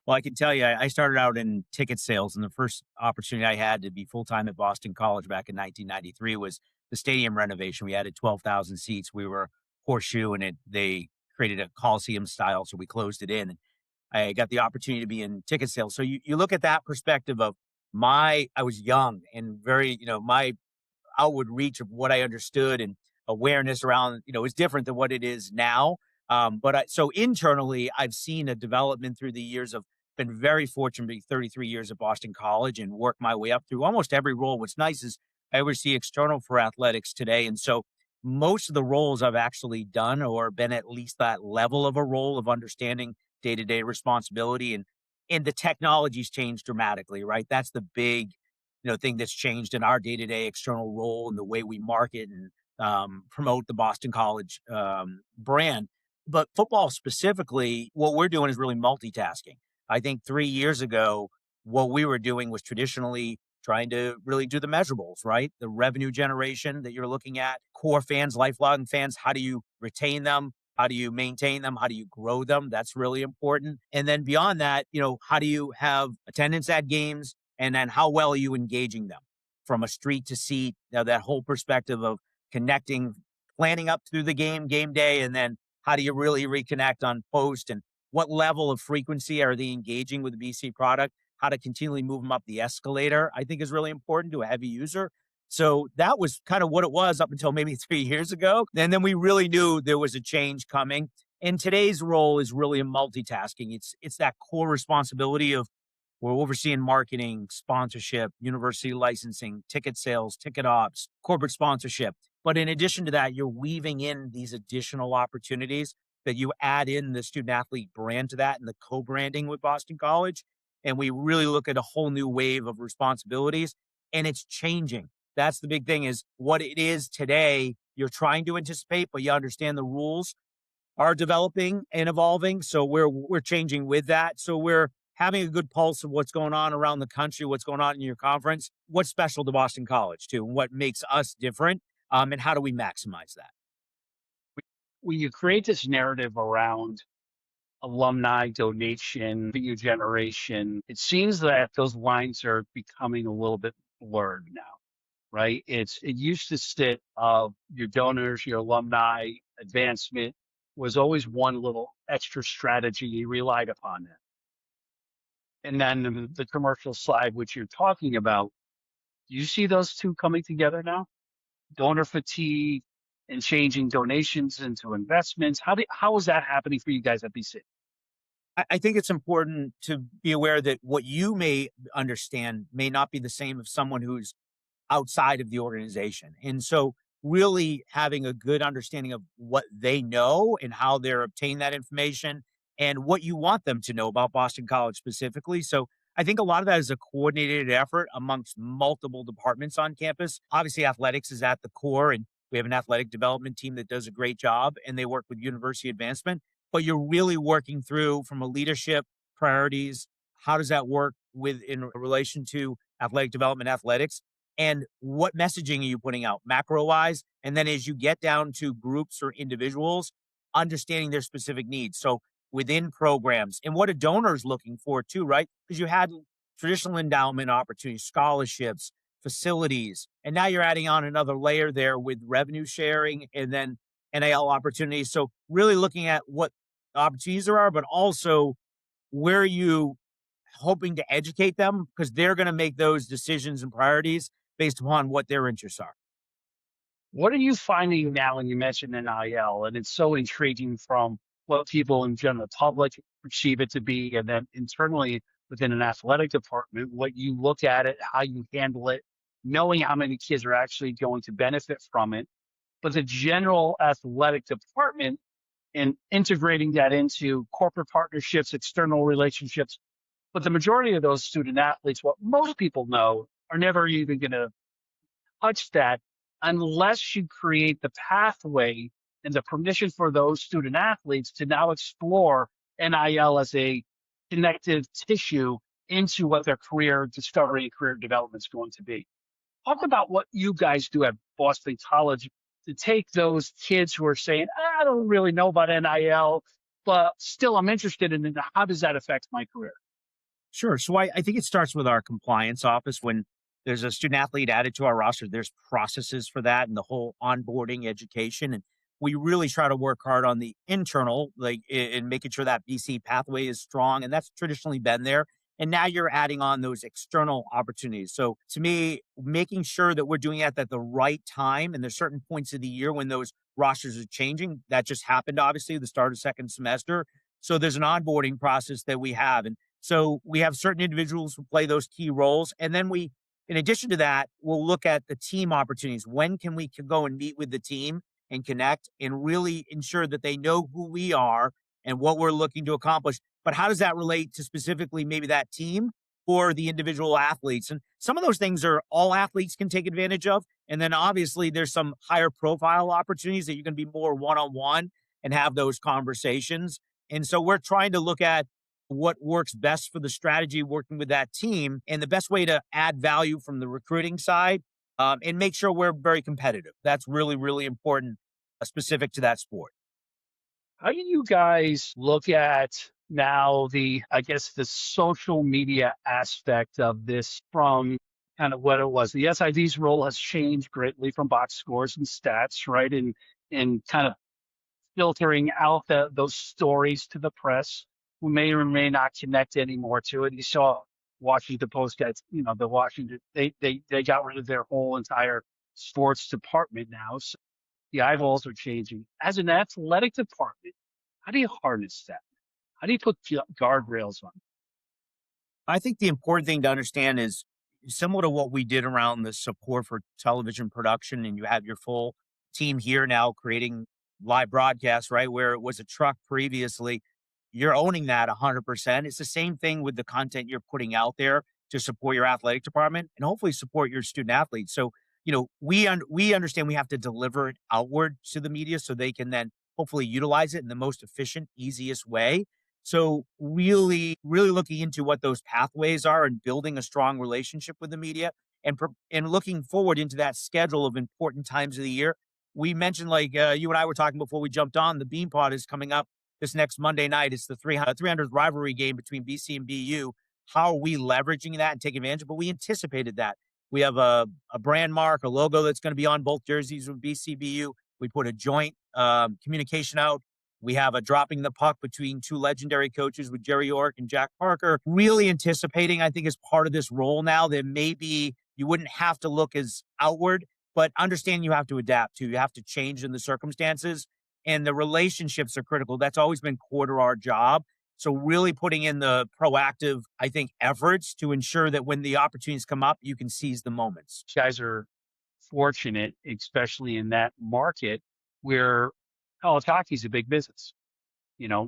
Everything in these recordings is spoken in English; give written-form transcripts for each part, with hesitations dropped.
Well, I can tell you, I started out in ticket sales, and the first opportunity I had to be full time at Boston College back in 1993 was the stadium renovation. We added 12,000 seats. We were horseshoe, and they created a Coliseum style, so we closed it in. I got the opportunity to be in ticket sales. So you look at that perspective of I was young and very, my outward reach of what I understood and awareness around, is different than what it is now. So internally, I've seen a development through the years of been very fortunate to be 33 years at Boston College and work my way up through almost every role. What's nice is I oversee external for athletics today. And so most of the roles I've actually done or been at least that level of a role of understanding day-to-day responsibility and the technology's changed dramatically, right? That's the big thing that's changed in our day-to-day external role and the way we market and promote the Boston College brand. But football specifically, what we're doing is really multitasking. I think 3 years ago, what we were doing was traditionally trying to really do the measurables, right? The revenue generation that you're looking at, core fans, lifelong fans, how do you retain them? How do you maintain them? How do you grow them? That's really important. And then beyond that, how do you have attendance at games? And then how well are you engaging them from a street to seat? That whole perspective of connecting, planning up through the game day, and then how do you really reconnect on post and what level of frequency are they engaging with the BC product? How to continually move them up the escalator, I think is really important to a heavy user. So that was kind of what it was up until maybe 3 years ago. And then we really knew there was a change coming. And today's role is really a multitasking. It's that core responsibility of we're overseeing marketing, sponsorship, university licensing, ticket sales, ticket ops, corporate sponsorship. But in addition to that, you're weaving in these additional opportunities that you add in the student athlete brand to that and the co-branding with Boston College. And we really look at a whole new wave of responsibilities and it's changing. That's the big thing is what it is today. You're trying to anticipate, but you understand the rules are developing and evolving. So we're changing with that. So we're having a good pulse of what's going on around the country, what's going on in your conference, what's special to Boston College too, and what makes us different, and how do we maximize that? When you create this narrative around alumni donation, video generation, it seems that those lines are becoming a little bit blurred now, right? It used to sit of your donors, your alumni, advancement was always one little extra strategy you relied upon it. And then the commercial side, which you're talking about, do you see those two coming together now? Donor fatigue and changing donations into investments. How is that happening for you guys at BC? I think it's important to be aware that what you may understand may not be the same of someone who's outside of the organization. And so really having a good understanding of what they know and how they're obtaining that information and what you want them to know about Boston College specifically. So I think a lot of that is a coordinated effort amongst multiple departments on campus. Obviously, athletics is at the core, and we have an athletic development team that does a great job and they work with university advancement. But you're really working through from a leadership priorities. How does that work with in relation to athletic development athletics? And what messaging are you putting out macro wise? And then as you get down to groups or individuals, understanding their specific needs. So within programs and what a donor is looking for too, right? Because you had traditional endowment opportunities, scholarships, facilities, and now you're adding on another layer there with revenue sharing and then NIL opportunities. So really looking at what opportunities there are, but also where are you hoping to educate them because they're going to make those decisions and priorities based upon what their interests are. What are you finding now? And you mentioned NIL, and it's so intriguing from what people in general public perceive it to be, and then internally within an athletic department, what you look at it, how you handle it, knowing how many kids are actually going to benefit from it. But the general athletic department and integrating that into corporate partnerships, external relationships. But the majority of those student athletes, what most people know, are never even going to touch that unless you create the pathway and the permission for those student athletes to now explore NIL as a connective tissue into what their career discovery and career development is going to be. Talk about what you guys do at Boston College to take those kids who are saying, I don't really know about NIL, but still I'm interested in it. How does that affect my career? Sure. So I think it starts with our compliance office. When there's a student athlete added to our roster, there's processes for that and the whole onboarding education. And we really try to work hard on the internal, like in making sure that BC pathway is strong. And that's traditionally been there. And now you're adding on those external opportunities. So to me, making sure that we're doing that at the right time. And there's certain points of the year when those rosters are changing. That just happened, obviously, the start of second semester. So there's an onboarding process that we have. And so we have certain individuals who play those key roles. And then in addition to that, we'll look at the team opportunities. When can we go and meet with the team and connect and really ensure that they know who we are and what we're looking to accomplish? But how does that relate to specifically maybe that team or the individual athletes? And some of those things are all athletes can take advantage of. And then obviously there's some higher profile opportunities that you're going to be more one on one and have those conversations. And so we're trying to look at what works best for the strategy working with that team and the best way to add value from the recruiting side, and make sure we're very competitive. That's really, really important, specific to that sport. How do you guys look at now I guess, the social media aspect of this from kind of what it was? The SID's role has changed greatly from box scores and stats, right? And kind of filtering out those stories to the press who may or may not connect anymore to it. You saw Washington Post guys, the Washington, they got rid of their whole entire sports department now. So the eyeballs are changing. As an athletic department, how do you harness that? How do you put guardrails on? I think the important thing to understand is similar to what we did around the support for television production, and you have your full team here now creating live broadcasts, right? Where it was a truck previously, you're owning that 100%. It's the same thing with the content you're putting out there to support your athletic department and hopefully support your student athletes. So, we understand we have to deliver it outward to the media so they can then hopefully utilize it in the most efficient, easiest way. So really, really looking into what those pathways are and building a strong relationship with the media and looking forward into that schedule of important times of the year. We mentioned, like, you and I were talking before we jumped on, the Bean Pod is coming up this next Monday night. It's the 300th rivalry game between BC and BU. How are we leveraging that and taking advantage? But we anticipated that. We have a brand mark, a logo that's going to be on both jerseys with BCBU. We put a joint communication out. We have a dropping the puck between two legendary coaches with Jerry York and Jack Parker. Really anticipating, I think, as part of this role now that maybe you wouldn't have to look as outward, but understand you have to adapt to. You have to change in the circumstances, and the relationships are critical. That's always been core to our job. So really putting in the proactive, I think, efforts to ensure that when the opportunities come up, you can seize the moments. You guys are fortunate, especially in that market where college hockey is a big business.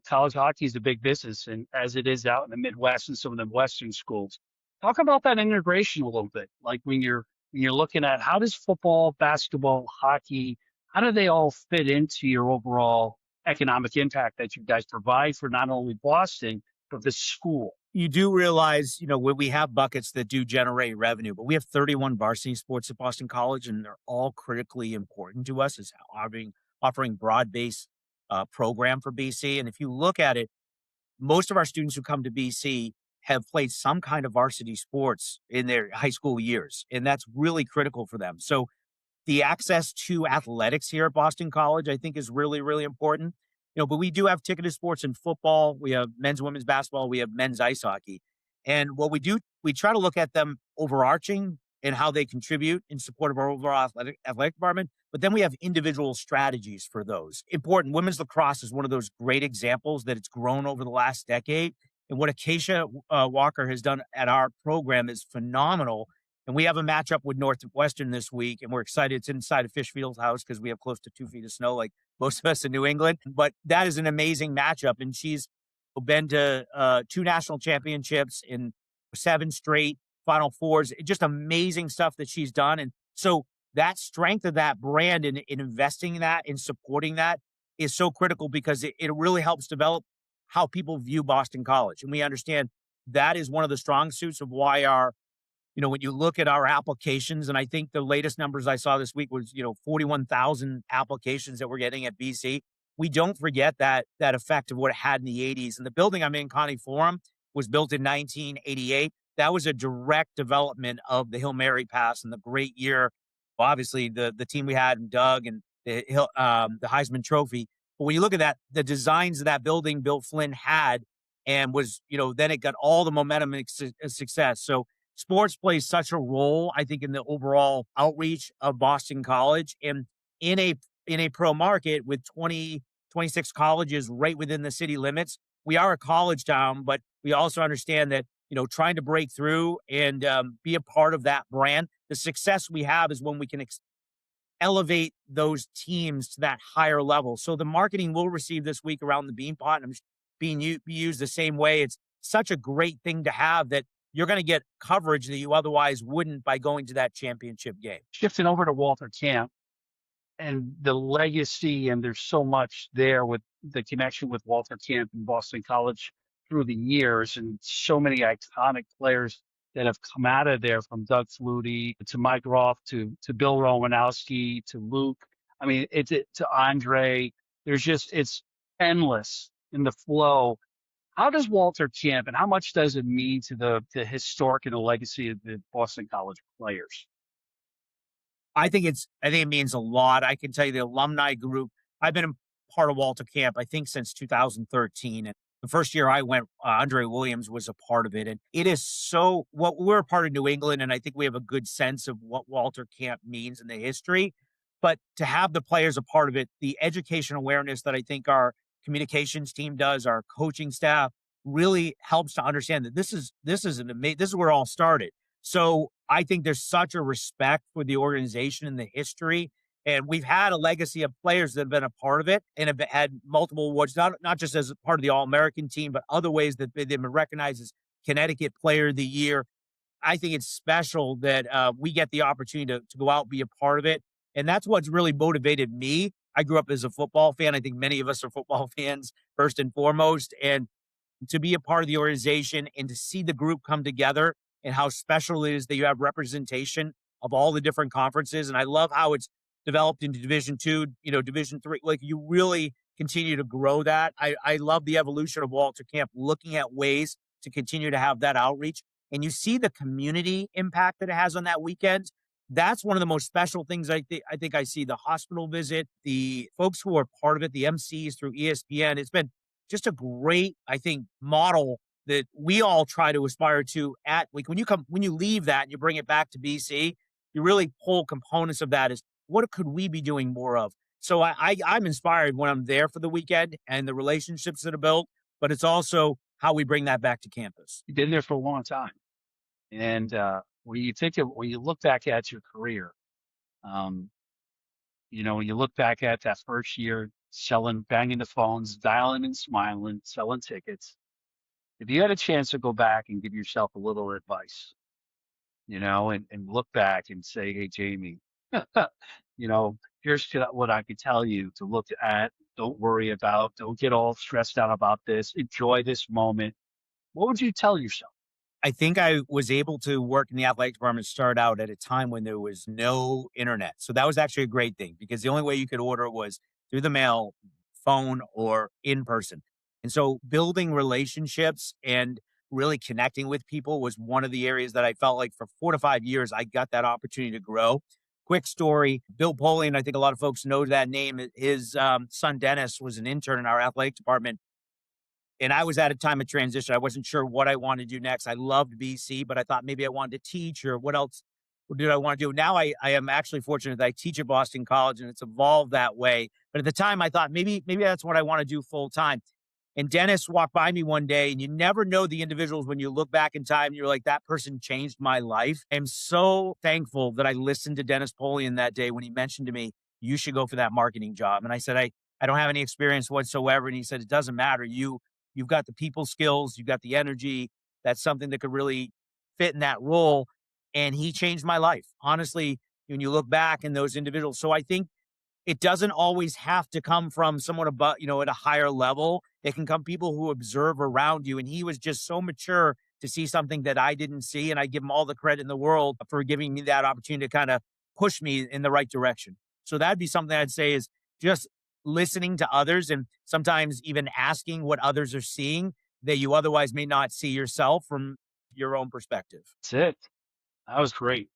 College hockey is a big business, and as it is out in the Midwest and some of the Western schools. Talk about that integration a little bit. Like when you're looking at how does football, basketball, hockey, how do they all fit into your overall economic impact that you guys provide for not only Boston, but the school? You do realize, when we have buckets that do generate revenue, but we have 31 varsity sports at Boston College, and they're all critically important to us as offering broad-based program for BC. And if you look at it, most of our students who come to BC have played some kind of varsity sports in their high school years, and that's really critical for them. So the access to athletics here at Boston College, I think, is really, really important. But we do have ticketed sports in football. We have men's and women's basketball. We have men's ice hockey. And what we do, we try to look at them overarching and how they contribute in support of our overall athletic department. But then we have individual strategies for those. Important. Women's lacrosse is one of those great examples that it's grown over the last decade. And what Acacia Walker has done at our program is phenomenal. And we have a matchup with Northwestern this week, and we're excited. It's inside of Fish Field's house because we have close to 2 feet of snow, like most of us in New England. But that is an amazing matchup, and she's been to 2 national championships in 7 straight Final Fours. Just amazing stuff that she's done. And so that strength of that brand and in investing in that and supporting that is so critical because it really helps develop how people view Boston College. And we understand that is one of the strong suits of why when you look at our applications, and I think the latest numbers I saw this week was, 41,000 applications that we're getting at BC. We don't forget that effect of what it had in the 80s. And the building I'm in, Connie Forum, was built in 1988. That was a direct development of the Hail Mary pass and the great year. Obviously, the team we had and Doug and the Heisman Trophy. But when you look at that, the designs of that building Bill Flynn had and was, then it got all the momentum and success. So sports plays such a role, I think, in the overall outreach of Boston College. And in a in a pro market with 26 colleges right within the city limits, we are a college town, but we also understand that, trying to break through and be a part of that brand, the success we have is when we can elevate those teams to that higher level. So the marketing we'll receive this week around the Beanpot, and I'm be used the same way. It's such a great thing to have that you're going to get coverage that you otherwise wouldn't by going to that championship game. Shifting over to Walter Camp and the legacy, and there's so much there with the connection with Walter Camp and Boston College through the years, and so many iconic players that have come out of there, from Doug Flutie to Mike Roth to Bill Romanowski to Luke. I mean, to Andre. There's just, it's endless in the flow. How does Walter Camp, and how much does it mean to the historic and the legacy of the Boston College players? I think it means a lot. I can tell you the alumni group. I've been a part of Walter Camp, I think, since 2013. And the first year I went, Andre Williams was a part of it. And it is so, what we're a part of New England, and I think we have a good sense of what Walter Camp means in the history. But to have the players a part of it, the education awareness that I think our communications team does, our coaching staff really helps to understand that this is where it all started. So I think there's such a respect for the organization and the history. And we've had a legacy of players that have been a part of it and have had multiple awards, not just as a part of the All American team, but other ways that they've been recognized as Connecticut Player of the Year. I think it's special that we get the opportunity to go out and be a part of it. And that's what's really motivated me. I grew up as a football fan. I think many of us are football fans first and foremost. And to be a part of the organization and to see the group come together and how special it is that you have representation of all the different conferences. And I love how it's developed into Division 2, Division 3. Like, you really continue to grow that. I love the evolution of Walter Camp, looking at ways to continue to have that outreach. And you see the community impact that it has on that weekend. That's one of the most special things I think I see. The hospital visit, the folks who are part of it, the MCs through ESPN. It's been just a great, I think, model that we all try to aspire to at, like, when you leave that and you bring it back to BC, you really pull components of that as what could we be doing more of? So I'm inspired when I'm there for the weekend and the relationships that are built, but it's also how we bring that back to campus. You've been there for a long time. And when you look back at your career, um, when you look back at that first year banging the phones, dialing and smiling, selling tickets, if you had a chance to go back and give yourself a little advice, and look back and say, hey, Jamie, here's what I could tell you to look at. Don't worry about, don't get all stressed out about this. Enjoy this moment. What would you tell yourself? I think I was able to work in the athletic department, start out at a time when there was no internet. So that was actually a great thing because the only way you could order it was through the mail, phone, or in person. And so building relationships and really connecting with people was one of the areas that I felt like for 4 to 5 years, I got that opportunity to grow. Quick story, Bill Polian, I think a lot of folks know that name. His son, Dennis, was an intern in our athletic department. And I was at a time of transition. I wasn't sure what I wanted to do next. I loved BC, but I thought maybe I wanted to teach, or what else did I want to do? Now I am actually fortunate that I teach at Boston College and it's evolved that way. But at the time I thought maybe that's what I want to do full time. And Dennis walked by me one day, and you never know the individuals when you look back in time. You're like, that person changed my life. I'm so thankful that I listened to Dennis Polian that day when he mentioned to me, you should go for that marketing job. And I said, I don't have any experience whatsoever. And he said, it doesn't matter. You've got the people skills, you've got the energy. That's something that could really fit in that role. And he changed my life. Honestly, when you look back in those individuals. So I think it doesn't always have to come from someone above, at a higher level. It can come people who observe around you. And he was just so mature to see something that I didn't see. And I give him all the credit in the world for giving me that opportunity to kind of push me in the right direction. So that'd be something I'd say is just listening to others and sometimes even asking what others are seeing. that you otherwise may not see yourself from your own perspective. That's it. That was great.